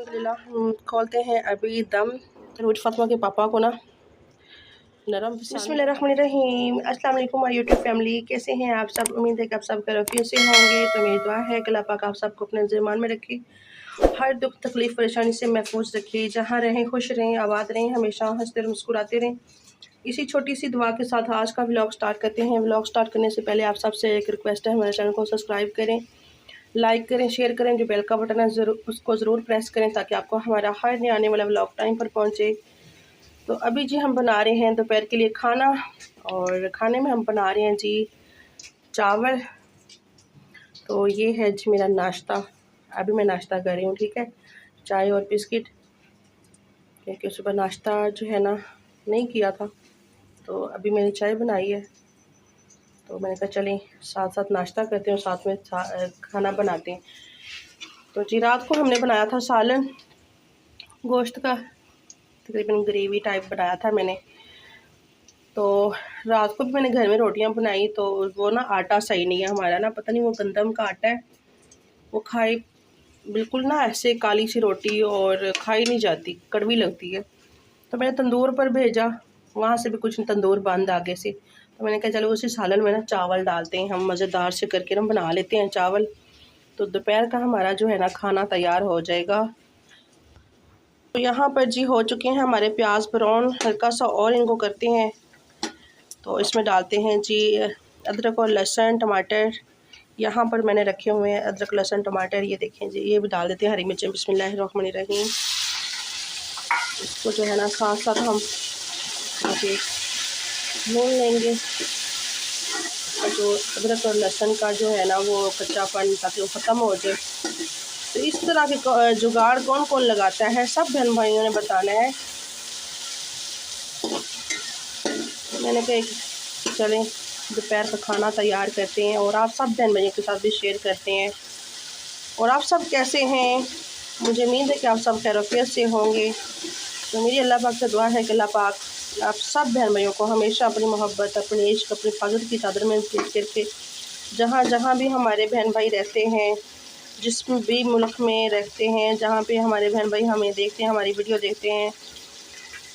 अल्हम्दुलिल्लाह हम खोलते हैं अभी दम। रोज फातिमा के पापा को ना नरम बिस्मिल्लाहिर्रहमानिर्रहीम। अस्सलाम वालेकुम माय यूट्यूब फैमिली, कैसे हैं आप सब? उम्मीद है कि आप सब खैरियत से होंगे। तो मेरी दुआ है कि अल्लाह पाक आप सबको अपने ज़मान में रखे, हर दुख तकलीफ़ परेशानी से महफूज रखे। जहाँ रहें खुश रहें, आबाद रहें, हमेशा हंसते मुस्कुराते रहें। इसी छोटी सी दुआ के साथ आज का व्लॉग स्टार्ट करते हैं। व्लॉग स्टार्ट करने से पहले आप सबसे एक रिक्वेस्ट है, हमारे चैनल को सब्सक्राइब करें, लाइक करें, शेयर करें। जो बेल का बटन है उसको ज़रूर प्रेस करें ताकि आपको हमारा हर नया आने वाला व्लॉग टाइम पर पहुंचे। तो अभी जी हम बना रहे हैं दोपहर के लिए खाना, और खाने में हम बना रहे हैं जी चावल। तो ये है जी मेरा नाश्ता। अभी मैं नाश्ता कर रही हूँ, ठीक है, चाय और बिस्किट, क्योंकि सुबह नाश्ता जो है ना नहीं किया था, तो अभी मैंने चाय बनाई है। तो मैंने कहा चलें साथ साथ नाश्ता करते हैं और साथ में खाना बनाते हैं। तो जी रात को हमने बनाया था सालन गोश्त का, तकरीबन ग्रेवी टाइप बनाया था मैंने। तो रात को भी मैंने घर में रोटियां बनाई, तो वो ना आटा सही नहीं है हमारा, ना पता नहीं वो गंदम का आटा है, वो खाई बिल्कुल ना ऐसे काली सी रोटी और खाई नहीं जाती, कड़वी लगती है। तो मैंने तंदूर पर भेजा, वहाँ से भी कुछ तंदूर बंद आगे से। तो मैंने कहा चलो उसी सालन में ना चावल डालते हैं, हम मज़ेदार से करके ना बना लेते हैं चावल। तो दोपहर का हमारा जो है ना खाना तैयार हो जाएगा। तो यहाँ पर जी हो चुके हैं हमारे प्याज ब्राउन, हल्का सा और इनको करते हैं। तो इसमें डालते हैं जी अदरक और लहसुन टमाटर। यहाँ पर मैंने रखे हुए हैं अदरक लहसुन टमाटर, ये देखें जी, ये भी डाल देते हैं हरी मिर्चें। बिस्मिल्लाहिर्रहमानिर्रहीम। इसको जो है ना साथ साथ हम आगे भून लेंगे, और जो अदरक और लहसुन का जो है ना वो कच्चापन ताकि वो ख़त्म हो जाए। तो इस तरह के जुगाड़ कौन कौन लगाता है, सब बहन भाइयों ने बताना है। मैंने कहा चलें दोपहर का खाना तैयार करते हैं और आप सब बहन भाइयों के साथ भी शेयर करते हैं। और आप सब कैसे हैं? मुझे उम्मीद है कि आप सब खैरियत से होंगे। तो मेरी अल्लाह पाक से दुआ है कि अल्लाह पाक आप सब बहन भाइयों को हमेशा अपनी मोहब्बत, अपने इश्क, अपनी हिफाजत की चादर में लपेट करके जहाँ जहाँ भी हमारे बहन भाई रहते हैं, जिस भी मुल्क में रहते हैं, जहाँ पे हमारे बहन भाई हमें देखते हैं, हमारी वीडियो देखते हैं,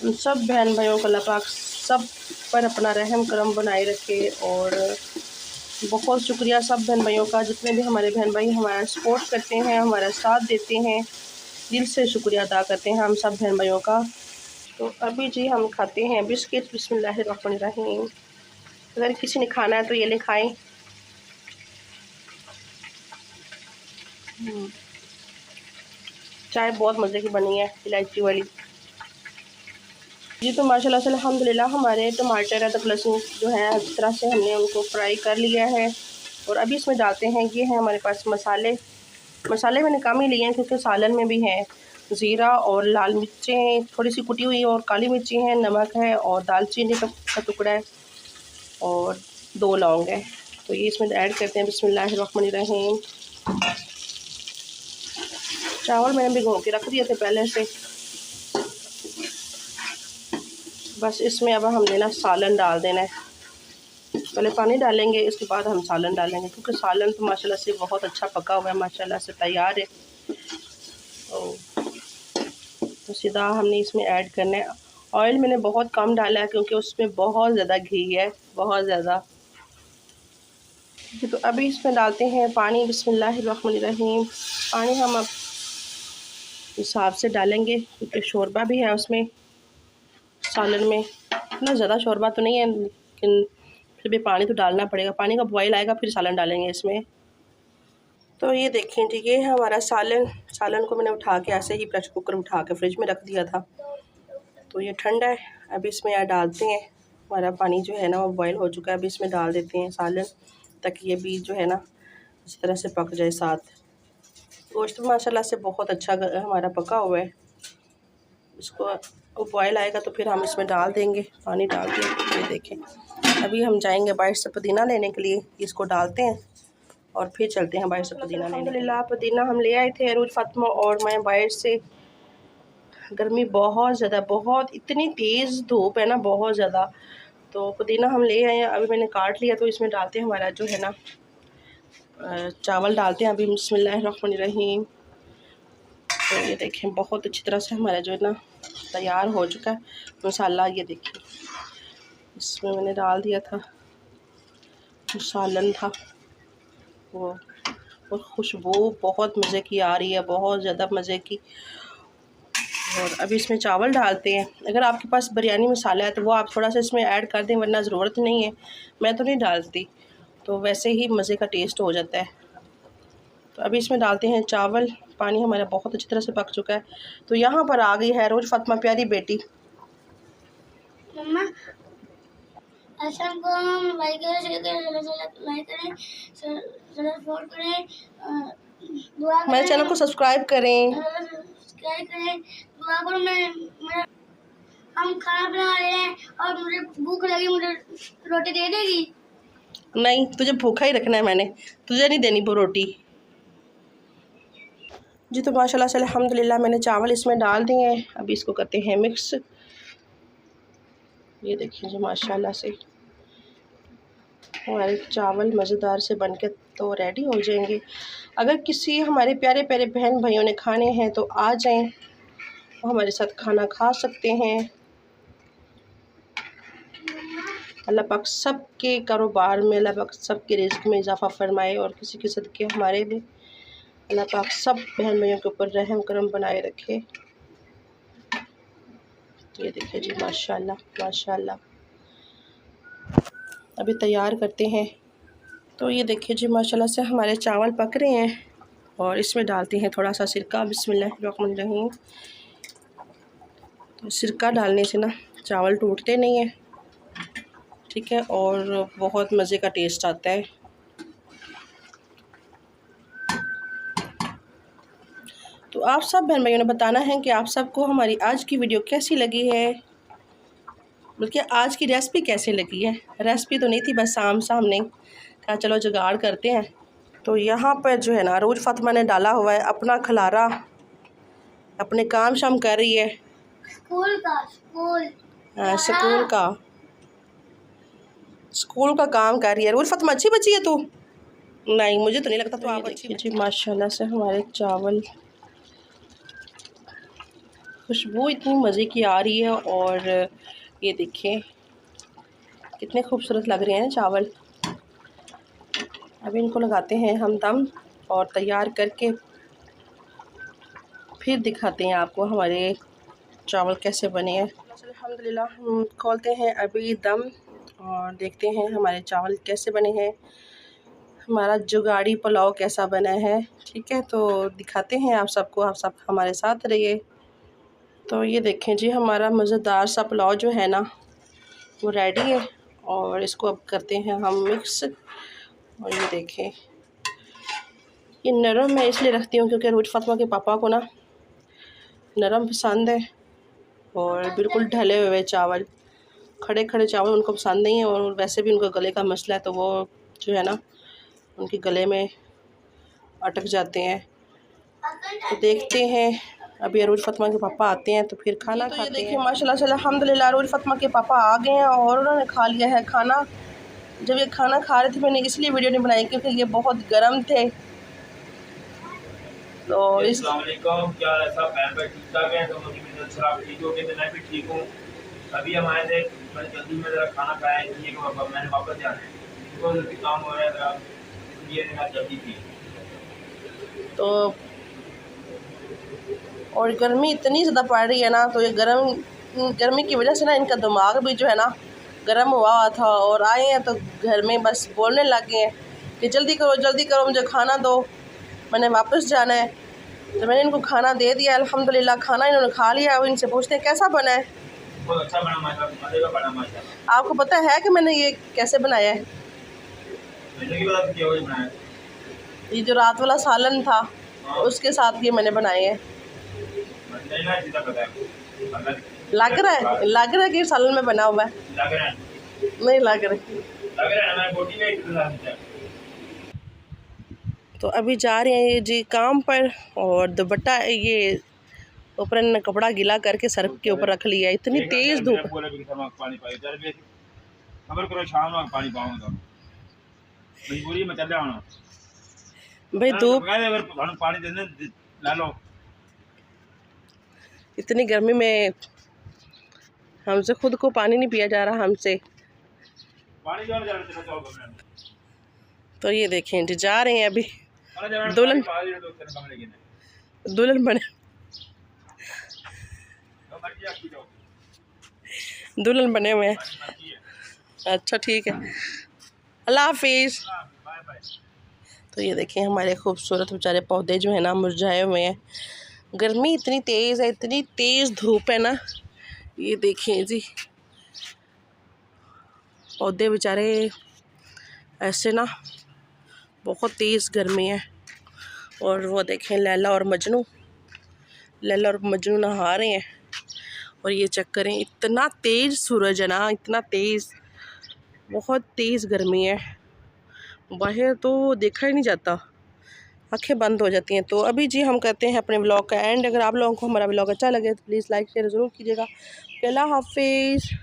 उन सब बहन भाइयों को अल्लाह पाक सब पर अपना रहम करम बनाए रखे। और बहुत शुक्रिया सब बहन भाइयों का, जितने भी हमारे बहन भाई हमारा सपोर्ट करते हैं, हमारा साथ देते हैं, दिल से शुक्रिया अदा करते हैं हम सब बहन भाइयों का। तो अभी जी हम खाते हैं बिस्किट। बिस्मिल्लाहिर्रहमानिर्रहीम। अगर किसी ने खाना है तो ये ले खाएं। चाय बहुत मज़े की बनी है, इलायची वाली जी। तो माशाल्लाह से अल्हम्दुलिल्लाह हमारे टमाटर अदरक लहसुन जो है इस तरह से हमने उनको फ्राई कर लिया है। और अभी इसमें डालते हैं, ये है हमारे पास मसाले। मसाले मैंने कम ही लिए हैं क्योंकि सालन में भी है ज़ीरा और लाल मिर्चें थोड़ी सी कुटी हुई और काली मिर्ची हैं, नमक है और दालचीनी का टुकड़ा है और 2 लौंग है। तो ये इसमें ऐड करते हैं। बिस्मिल्लाहिर्रहमानिर्रहीम। चावल मैंने भिगो के रख दिए थे पहले से। बस इसमें अब हमने ना सालन डाल देना है। पहले पानी डालेंगे, इसके बाद हम सालन डालेंगे, क्योंकि सालन तो माशाल्लाह से बहुत अच्छा पका हुआ है, माशाल्लाह से तैयार है। तो सीधा हमने इसमें ऐड करना है। ऑयल मैंने बहुत कम डाला है क्योंकि उसमें बहुत ज़्यादा घी है, बहुत ज़्यादा। तो अभी इसमें डालते हैं पानी। बिस्मिल्लाहिर्रहमानिर्रहीम। पानी हम अब हिसाब से डालेंगे क्योंकि शोरबा भी है उसमें सालन में। इतना ज़्यादा शोरबा तो नहीं है, लेकिन फिर भी पानी तो डालना पड़ेगा। पानी का बॉयल आएगा फिर सालन डालेंगे इसमें। तो ये देखें जी, ये है हमारा सालन। सालन को मैंने उठा के ऐसे ही प्रेशर कुकर उठा के फ्रिज में रख दिया था, तो ये ठंडा है। अभी इसमें यार डालते हैं, हमारा पानी जो है ना वो बॉयल हो चुका है। अभी इसमें डाल देते हैं सालन, ताकि ये भी जो है ना इस तरह से पक जाए साथ। गोश्त माशाल्लाह से बहुत अच्छा हमारा पका हुआ है। इसको बॉयल आएगा तो फिर हम इसमें डाल देंगे, पानी डाल के। ये देखें अभी हम जाएंगे बाहर से पुदीना लेने के लिए, इसको डालते हैं और फिर चलते हैं बाहर से पुदीना लेने के लिए। पुदीना हम ले आए थे, अरूज फातिमा और मैं बाहर से। गर्मी बहुत ज़्यादा, बहुत इतनी तेज़ धूप है ना, बहुत ज़्यादा। तो पुदीना हम ले आए हैं, अभी मैंने काट लिया। तो इसमें डालते हैं हमारा जो है ना चावल डालते हैं अभी। बिस्मिल्लाहिर्रहमानिर्रहीम। तो ये देखें बहुत अच्छी तरह से हमारा जो है ना तैयार हो चुका है मसाला। ये देखिए इसमें मैंने डाल दिया था सालन था वो, और खुशबू बहुत मज़े की आ रही है, बहुत ज़्यादा मज़े की। और अभी इसमें चावल डालते हैं। अगर आपके पास बिरयानी मसाला है तो वो आप थोड़ा सा इसमें ऐड कर दें, वरना ज़रूरत नहीं है, मैं तो नहीं डालती, तो वैसे ही मज़े का टेस्ट हो जाता है। तो अभी इसमें डालते हैं चावल। पानी हमारा बहुत अच्छी तरह से पक चुका है। तो यहाँ पर आ गई है रोज़ फातिमा प्यारी बेटी। मम्मा ऐसा को हम लाइक करें, शेयर करें, लाइक करें, सपोर्ट करें, दुआ करें, मेरे चैनल को सब्सक्राइब करें, सब्सक्राइब करें, दुआ करो। मैं हम खाना बना रहे हैं और मुझे भूख लगी, मुझे रोटी दे देगी? नहीं, तुझे भूखा ही रखना है, मैंने तुझे नहीं देनी वो रोटी जी। तो माशाल्लाह से अल्हम्दुलिल्लाह मैंने चावल इसमें डाल दिए हैं। अभी इसको करते हैं मिक्स। ये देखिए जी माशाल्लाह से हमारे चावल मज़ेदार से बनके तो रेडी हो जाएंगे। अगर किसी हमारे प्यारे प्यारे बहन भाइयों ने खाने हैं तो आ जाएं, वो हमारे साथ खाना खा सकते हैं। अल्लाह पाक सबके कारोबार में, अल्लाह पाक सबके रिज़्क़ में इजाफ़ा फरमाए और किसी के सदक़े हमारे भी अल्लाह पाक सब बहन भाइयों के ऊपर रहम करम बनाए रखे। तो ये देखिए जी माशाल्लाह माशाल्लाह। अभी तैयार करते हैं। तो ये देखिए जी माशाल्लाह से हमारे चावल पक रहे हैं और इसमें डालते हैं थोड़ा सा सिरका। बिस्मिल्लाहिर्रहमानिर्रहीम। तो सिरका डालने से ना चावल टूटते नहीं हैं, ठीक है, और बहुत मज़े का टेस्ट आता है। तो आप सब बहन भाइयों ने बताना है कि आप सबको हमारी आज की वीडियो कैसी लगी है, बल्कि आज की रेसिपी कैसे लगी है। रेसिपी तो नहीं थी, बस सामने कहा चलो जुगाड़ करते हैं। तो यहाँ पर जो है ना रोज़ फातिमा ने डाला हुआ है अपना खलारा, अपने काम शाम कर रही है, स्कूल का काम कर रही है। रोज़ फातिमा अच्छी बच्ची है तू? नहीं, मुझे तो नहीं लगता। तो आप अच्छी जी माशाल्लाह से हमारे चावल, खुशबू इतनी मज़े की आ रही है और ये देखिए कितने खूबसूरत लग रहे हैं चावल। अभी इनको लगाते हैं हम दम और तैयार करके फिर दिखाते हैं आपको हमारे चावल कैसे बने हैं। अल्हम्दुलिल्लाह हम खोलते हैं अभी दम और देखते हैं हमारे चावल कैसे बने हैं, हमारा जुगाड़ी पुलाव कैसा बना है, ठीक है। तो दिखाते हैं आप सबको, आप सब हमारे साथ रहिए। तो ये देखें जी हमारा मज़ेदार सा पुलाव जो है ना वो रेडी है और इसको अब करते हैं हम मिक्स। और ये देखें ये नरम मैं इसलिए रखती हूँ क्योंकि रोज़ फातिमा के पापा को ना नरम पसंद है और बिल्कुल ढले हुए चावल, खड़े खड़े चावल उनको पसंद नहीं है, और वैसे भी उनको गले का मसला है, तो वो जो है ना उनके गले में अटक जाते हैं। तो देखते हैं अभी अरूज फातिमा के पापा आते हैं तो फिर खाना खाते हैं। देखिए माशाल्लाह से अल्हम्दुलिल्लाह अरूज फातिमा के पापा आ गए हैं और उन्होंने खा लिया है खाना। जब ये खाना खा रहे थे मैंने इसलिए वीडियो नहीं बनाई क्योंकि ये बहुत गर्म थे। तो इस क्या ऐसा ठीक ठाक है? तो मुझे आप ठीक हो गए तो मैं भी ठीक हूँ। अभी हम आए थे, मैंने जल्दी में ज़रा खाना खाया इसलिए मैंने वापस जाना है, तो जल्दी काम हो रहा है इसलिए मैं जल्दी थी। तो और गर्मी इतनी ज़्यादा पड़ रही है ना, तो ये गर्मी की वजह से ना इनका दिमाग भी जो है ना गर्म हुआ था, और आए हैं तो घर में बस बोलने लग गए हैं कि जल्दी करो मुझे खाना दो, मैंने वापस जाना है। तो मैंने इनको खाना दे दिया अल्हम्दुलिल्लाह, खाना इन्होंने खा लिया। अब इनसे पूछते हैं कैसा बना है। बहुत अच्छा बना माशाल्लाह। आपको पता है कि मैंने ये कैसे बनाया है? ये जो रात वाला सालन था उसके साथ ये मैंने बनाए हैं। लग रहा है कि सालन में बना हुआ है, नहीं लग रहा। तो अभी जा रहे हैं ये जी काम पर, और दुपट्टा ये ऊपर ने कपड़ा गीला करके सर के ऊपर रख लिया। इतनी तेज धूप, भाई धूप इतनी गर्मी में हमसे खुद को पानी नहीं पिया जा रहा हमसे। तो ये देखें जी जा रहे हैं अभी दुल्हन बने दुल्हन बने हुए हैं। अच्छा ठीक है, अल्लाह हाफिज़। तो ये देखें हमारे खूबसूरत बेचारे पौधे जो है ना मुरझाए हुए हैं। गर्मी इतनी तेज़ है, इतनी तेज़ धूप है ना। ये देखें जी पौधे बेचारे ऐसे ना, बहुत तेज़ गर्मी है। और वो देखें लैला और मजनू नहा रहे हैं। और ये चेक करें इतना तेज़ सूरज है ना, इतना तेज़, बहुत तेज़ गर्मी है। बाहर तो देखा ही नहीं जाता, आंखें बंद हो जाती हैं। तो अभी जी हम करते हैं अपने व्लॉग का एंड। अगर आप लोगों को हमारा व्लॉग अच्छा लगे तो प्लीज़ लाइक शेयर ज़रूर कीजिएगा। अल्लाह हाफिज़।